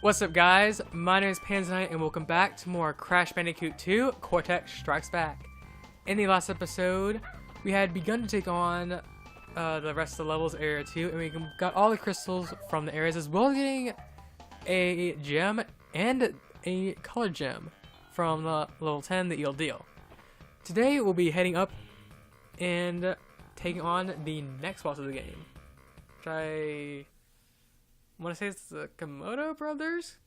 What's up, guys? My name is Panzanite, and welcome back to more Crash Bandicoot 2 Cortex Strikes Back. In the last episode, we had begun to take on the rest of the levels, Area 2, and we got all the crystals from the areas, as well as getting a gem and a color gem from level 10, the Eel Deal. Today, we'll be heading up and taking on the next boss of the game, which I want to say it's the Komodo Brothers?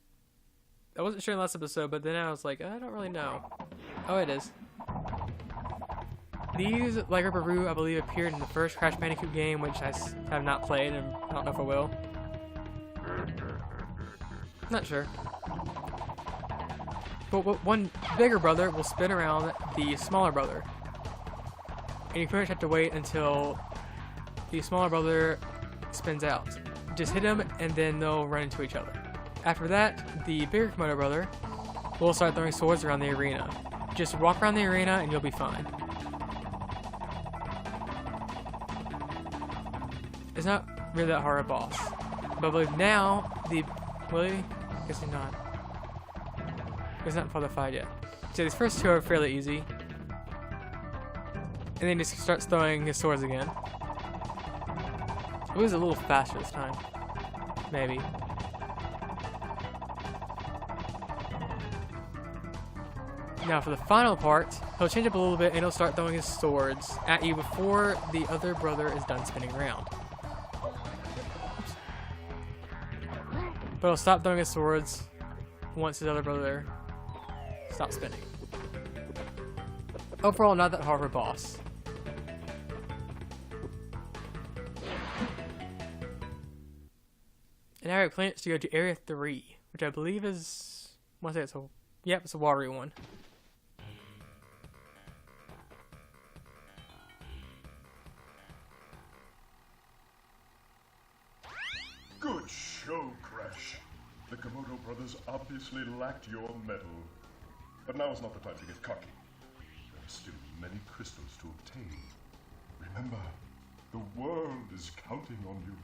I wasn't sure in the last episode, but then I was like, I don't really know. Oh, it is. These, like Ripperoo, I believe appeared in the first Crash Bandicoot game, which I have not played, and I don't know if I will. Not sure. But one bigger brother will spin around the smaller brother. And you pretty much have to wait until the smaller brother spins out. Just hit them, and then they'll run into each other. After that, the bigger Komodo brother will start throwing swords around the arena. Just walk around the arena, and you'll be fine. It's not really that hard a boss. But I believe now, Willie? Guess he's not. He's not in the fight yet. So these first two are fairly easy. And then he just starts throwing his swords again. It was a little faster this time. Maybe. Now for the final part, he'll change up a little bit and he'll start throwing his swords at you before the other brother is done spinning around. Oops. But he'll stop throwing his swords once his other brother stops spinning. Overall, not that hard of a boss. And now we have plans to go to Area 3, which I believe is... I want to say it's a... Yep, it's a watery one. Good show, Crash. The Komodo Brothers obviously lacked your mettle. But now is not the time to get cocky. There are still many crystals to obtain. Remember, the world is counting on you.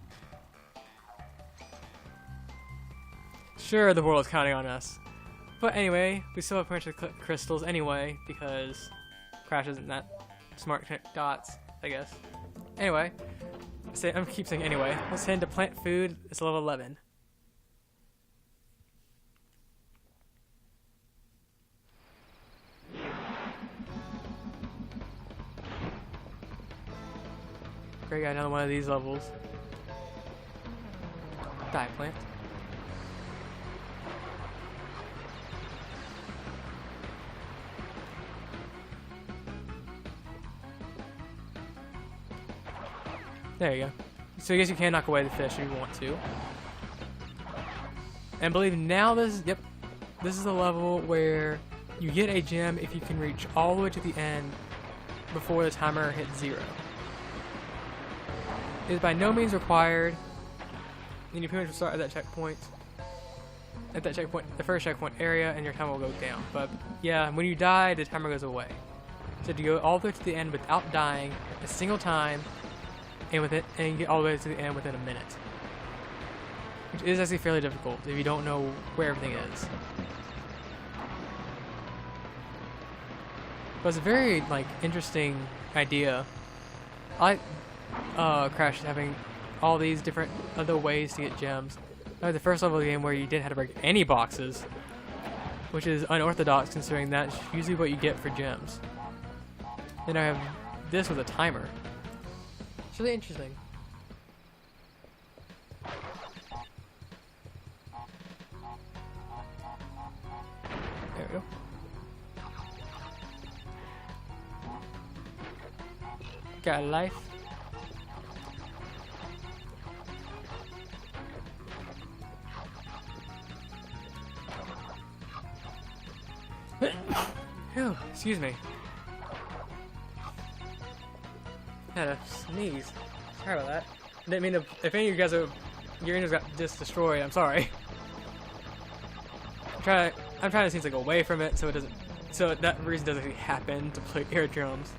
Sure, the world is counting on us. But anyway, we still have a bunch of crystals anyway, because Crash isn't that smart to connect dots, I guess. Anyway, I'm keep saying anyway. Let's head into plant food. It's level 11. Great, got another one of these levels. Die, plant. There you go. So I guess you can knock away the fish if you want to. And I believe now this is the level where you get a gem if you can reach all the way to the end before the timer hits 0. It is by no means required. And you pretty much start at that checkpoint. At that checkpoint, the first checkpoint area, and your timer will go down. But yeah, when you die, the timer goes away. So to go all the way to the end without dying a single time, and you get all the way to the end within a minute, which is actually fairly difficult if you don't know where everything is. But it's a very interesting idea. I like Crash having all these different other ways to get gems. Like the first level of the game where you didn't have to break any boxes, which is unorthodox considering that's usually what you get for gems. Then I have this with a timer. It's really interesting. There we go. Got a life. Phew, excuse me. Had a sneeze. Sorry about that. Didn't mean to. If any of you guys your ears got just destroyed, I'm sorry. I'm trying to sneeze away from it so it doesn't. So that reason doesn't actually happen to play air drums.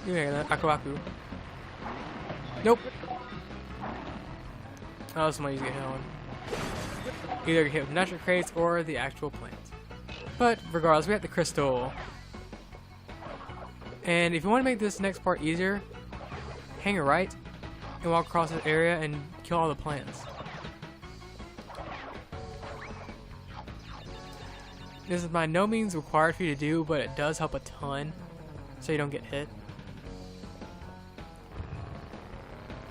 You hear that? Aku Aku. Nope. Oh, somebody's getting on. Either get hit with natural crates or the actual plants. But regardless, we got the crystal. And if you want to make this next part easier, hang a right and walk across this area and kill all the plants. This is by no means required for you to do, but it does help a ton so you don't get hit.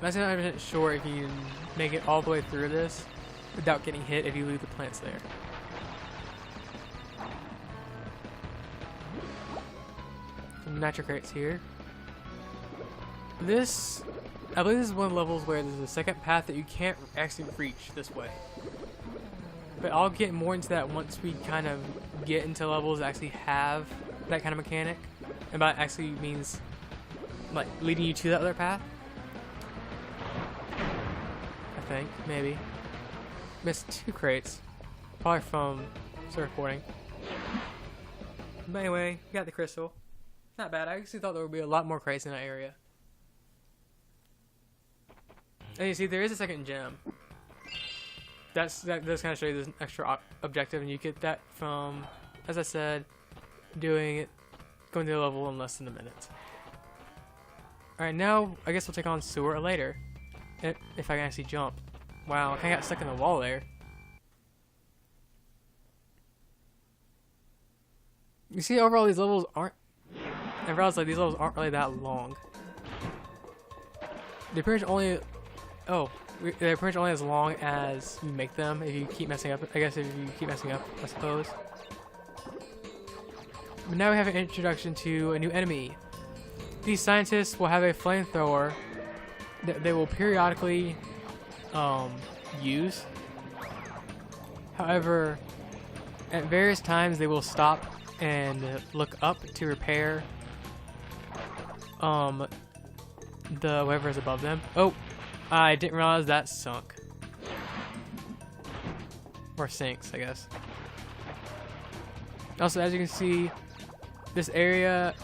I'm not 100% sure if you can make it all the way through this without getting hit if you leave the plants there. Some natural crates here. This, I believe this is one of the levels where there's a second path that you can't actually reach this way. But I'll get more into that once we kind of get into levels that actually have that kind of mechanic. And by actually means like leading you to that other path. I think, maybe. Missed 2 crates. Probably from surfboarding. But anyway, we got the crystal. Not bad. I actually thought there would be a lot more crates in that area. And you see, there is a second gem. That does kind of show you this extra objective, and you get that from, as I said, going through the level in less than a minute. Alright, now I guess we'll take on sewer later. If I can actually jump. Wow, I kind of got stuck in the wall there. You see, overall these levels aren't... I realized like these levels aren't really that long. They're pretty much only... Oh, they're pretty much only as long as you make them. If you keep messing up, I guess if you keep messing up, I suppose. But now we have an introduction to a new enemy. These scientists will have a flamethrower that they will periodically use. However, at various times they will stop and look up to repair the whatever is above them. Oh, I didn't realize that sunk. Or sinks, I guess. Also, as you can see, this area,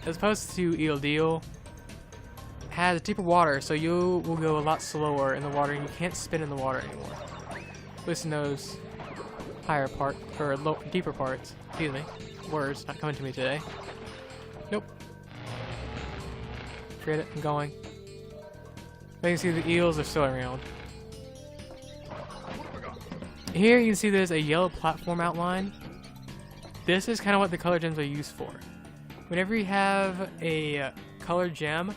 as opposed to Eel Deal, has deeper water, so you will go a lot slower in the water, and you can't spin in the water anymore. At least in those higher part or deeper parts. Excuse me. Words not coming to me today. Nope. Forget it. I'm going. You can see the eels are still around. Here you can see there's a yellow platform outline. This is kind of what the color gems are used for. Whenever you have a colored gem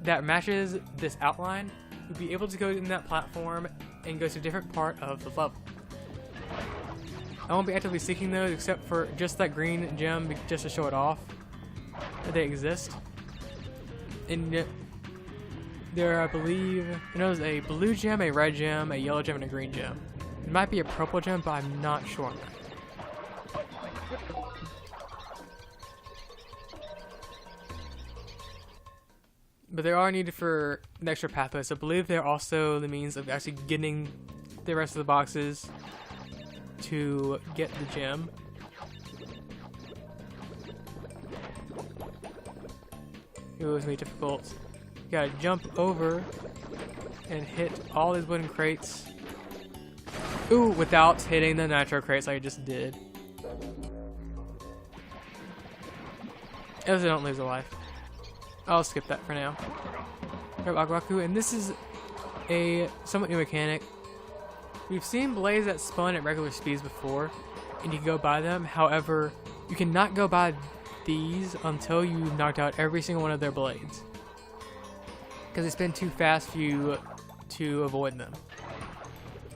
that matches this outline, you'll be able to go in that platform and go to a different part of the level. I won't be actively seeking those except for just that green gem just to show it off that they exist. And there, I believe, there's a blue gem, a red gem, a yellow gem, and a green gem. It might be a purple gem, but I'm not sure on that. But they are needed for the extra pathways. I believe they're also the means of actually getting the rest of the boxes to get the gem. It was really difficult. You gotta jump over and hit all these wooden crates. Ooh, without hitting the nitro crates like I just did. As they don't lose a life. I'll skip that for now. Raku, and this is a somewhat new mechanic. We've seen blades that spun at regular speeds before, and you can go by them. However, you cannot go by these until you've knocked out every single one of their blades, because they spin too fast for you to avoid them.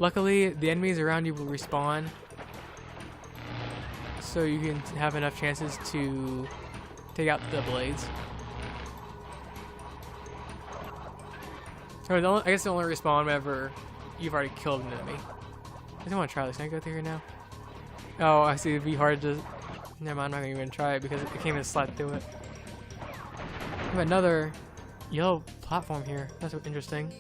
Luckily, the enemies around you will respawn, so you can have enough chances to take out the blades. So I guess they only respawn whenever you've already killed an enemy. I don't want to try this. Can I go through here now? Oh, I see. It'd be hard to... Never mind, I'm not even going to try it because it can't even slide through it. We have another yellow platform here. That's interesting.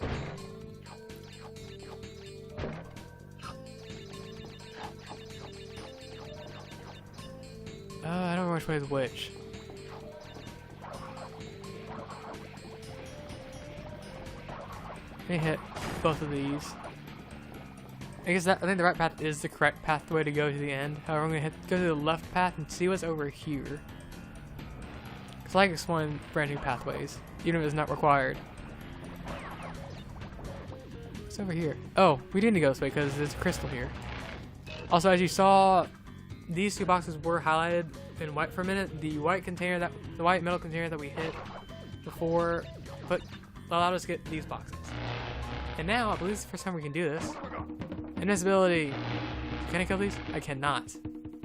I don't know which way is which. Let me hit both of these. I guess that I think the right path is the correct pathway to go to the end. However, I'm gonna go to the left path and see what's over here. Cause I like exploring brand new pathways, even if it's not required. What's over here? Oh, we didn't go this way because there's a crystal here. Also, as you saw, these two boxes were highlighted in white for a minute. The white metal container that we hit before, allowed us to get these boxes. And now, I believe it's the first time we can do this. Invincibility. Can I kill these? I cannot.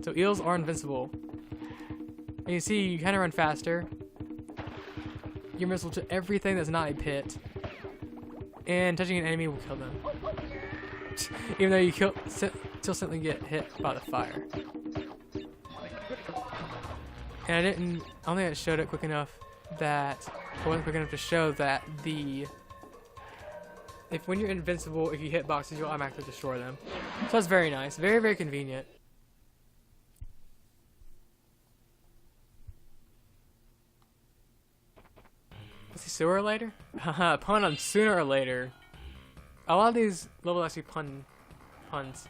So eels are invincible. And you see, you kind of run faster. You're invincible to everything that's not a pit. And touching an enemy will kill them. Even though you still simply get hit by the fire. And I don't think it showed it quick enough that, it wasn't quick enough to show that when you're invincible, if you hit boxes, you'll automatically destroy them. So that's very nice. Very, very convenient. Is he sooner or later? Haha, pun on sooner or later. A lot of these levels actually puns.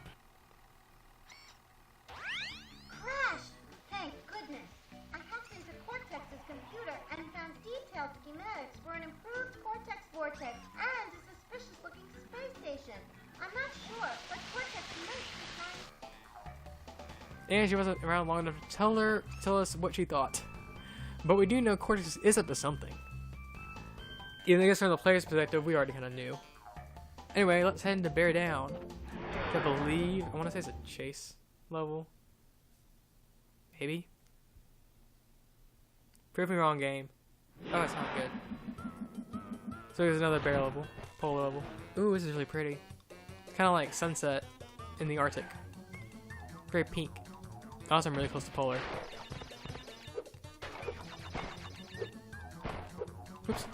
Crash! Thank goodness. I hacked into Cortex's computer and found detailed schematics for an improved Cortex vortex and a suspicious-looking space station. I'm not sure, but Cortex might be trying. And she wasn't around long enough to tell us what she thought. But we do know Cortex is up to something. Even I guess from the player's perspective, we already kind of knew. Anyway, let's head into Bear Down. I want to say it's a chase level. Maybe? Prove me wrong, game. Oh, it's not good. So there's another bear level. Polar level. Ooh, this is really pretty. It's kind of like sunset in the Arctic. Very pink. Also, I'm really close to polar. Oops.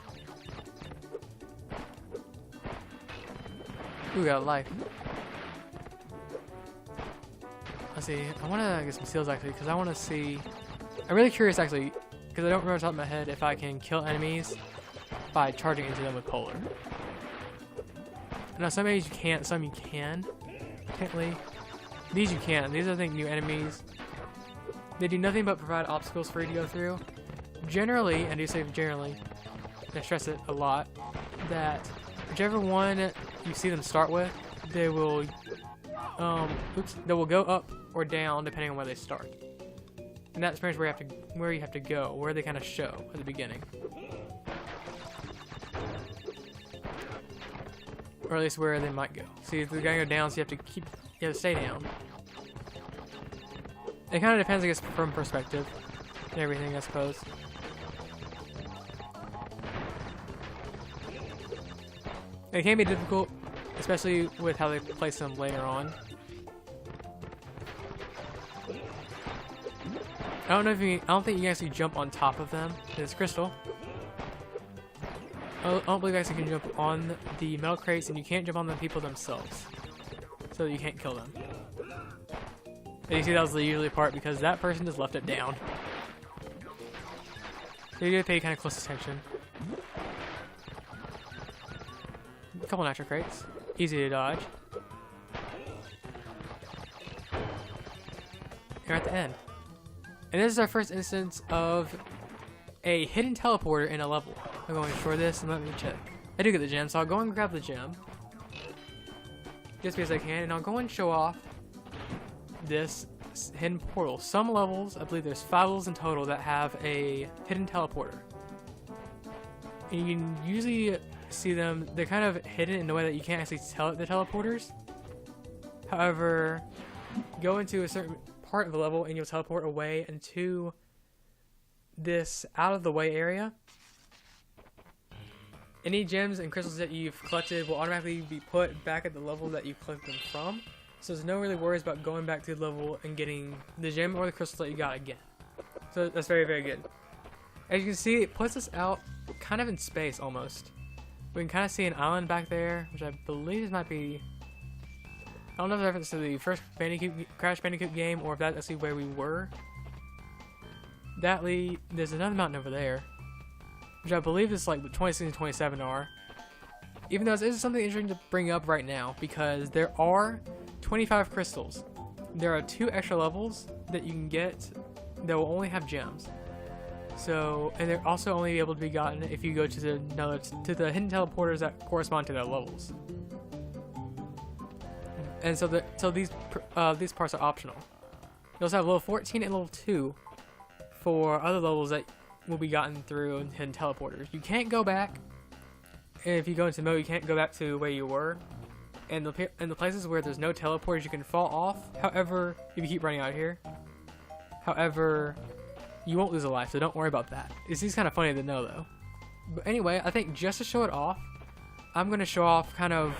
Ooh, we got a life. Let's see. I want to get some seals actually, because I want to see. I'm really curious actually, because I don't remember off the top of my head if I can kill enemies by charging into them with polar. Now, some enemies you can't, some you can. Technically, these you can. These are, I think, new enemies. They do nothing but provide obstacles for you to go through. Generally, and I do say generally, and I stress it a lot, that whichever one you see them start with, they will go up or down depending on where they start. And that's pretty much where you have to go, where they kind of show at the beginning. Or at least where they might go. See, if they're gonna go down, so you have to stay down. It kind of depends, I guess, from perspective and everything, I suppose. It can be difficult, especially with how they place them later on. I don't think you can actually jump on top of them. It's crystal. I don't believe you actually can jump on the metal crates, and you can't jump on the people themselves, so you can't kill them. And you see that was the usually part because that person just left it down. So you gotta pay kind of close attention. A couple nitro crates, easy to dodge. You're at the end. And this is our first instance of a hidden teleporter in a level. I'm going to destroy this and let me check. I do get the gem, so I'll go and grab the gem. Just because I can, and I'll go and show off this hidden portal. Some levels, I believe there's 5 levels in total that have a hidden teleporter. And you can usually see them, they're kind of hidden in a way that you can't actually tell the teleporters. However, go into a certain part of the level and you'll teleport away into this out of the way area. Any gems and crystals that you've collected will automatically be put back at the level that you collected them from. So there's no really worries about going back to the level and getting the gem or the crystal that you got again. So that's very, very good. As you can see, it puts us out kind of in space almost. We can kind of see an island back there, which I believe might be... I don't know if it's a reference to the first Crash Bandicoot game or if that's actually where we were. There's another mountain over there, which I believe is like the 26 and 27 are. Even though this is something interesting to bring up right now, because there are 25 crystals. There are 2 extra levels that you can get that will only have gems. So, and they're also only able to be gotten if you go to the hidden teleporters that correspond to their levels. And so these parts are optional. You also have level 14 and level 2 for other levels that will be gotten through hidden teleporters. You can't go back. If you go into mode, you can't go back to where you were. And the places where there's no teleporters, you can fall off. However, if you keep running out here. However, you won't lose a life, so don't worry about that. It's just kind of funny to know, though. But anyway, I think just to show it off, I'm going to show off kind of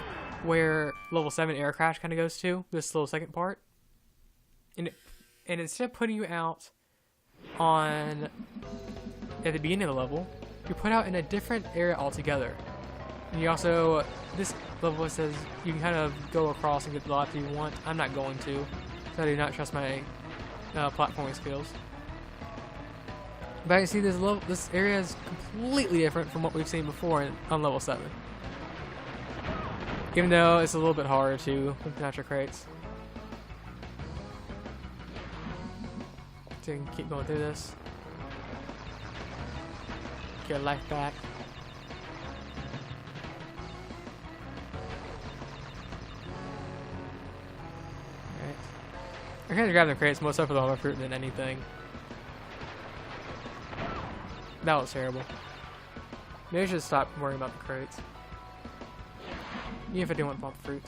where level 7 air crash kind of goes to, this little second part. And instead of putting you out at the beginning of the level, you put out in a different area altogether. And you also, this level says you can kind of go across and get the life if you want. I'm not going to, so I do not trust my platforming skills. But you see, this area is completely different from what we've seen before on level 7. Even though it's a little bit harder to with natural crates. So you can keep going through this. Get life back. Alright. I kind of grab the crates more so for the hover fruit than anything. That was terrible. Maybe I should stop worrying about the crates. Even if I didn't want to pop fruit.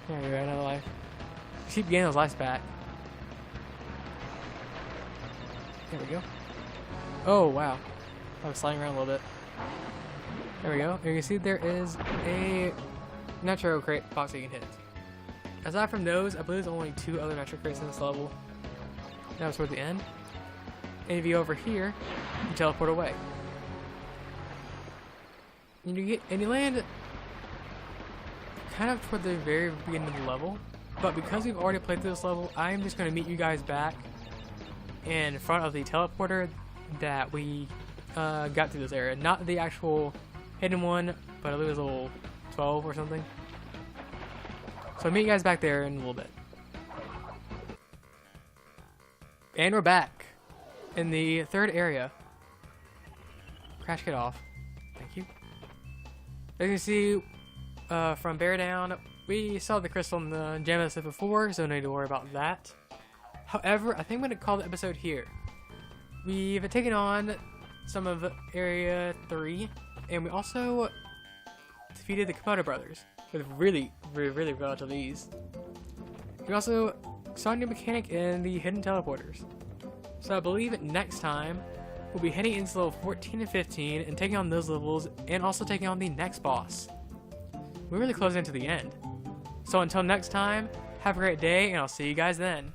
There you go, another life. Keep getting those lives back. There we go. Oh, wow. I was sliding around a little bit. There we go. You can see there is a Nitro crate box that you can hit. Aside from those, I believe there's only 2 other Nitro crates in this level. That was toward the end. And if you go over here, you teleport away. And you land kind of toward the very beginning of the level. But because we've already played through this level, I'm just going to meet you guys back in front of the teleporter that we got through this area. Not the actual hidden one, but I believe it was level 12 or something. So I'll meet you guys back there in a little bit. And we're back in the 3rd area. Crash get off. Thank you. As you can see, from Bear Down, we saw the crystal and the gem as I said before, so no need to worry about that. However, I think I'm going to call the episode here. We've taken on some of Area 3, and we also defeated the Komodo Brothers with really relative ease. We also saw a new mechanic in the hidden teleporters. So I believe next time we'll be heading into level 14 and 15 and taking on those levels and also taking on the next boss. We're really closing into the end. So until next time, have a great day and I'll see you guys then.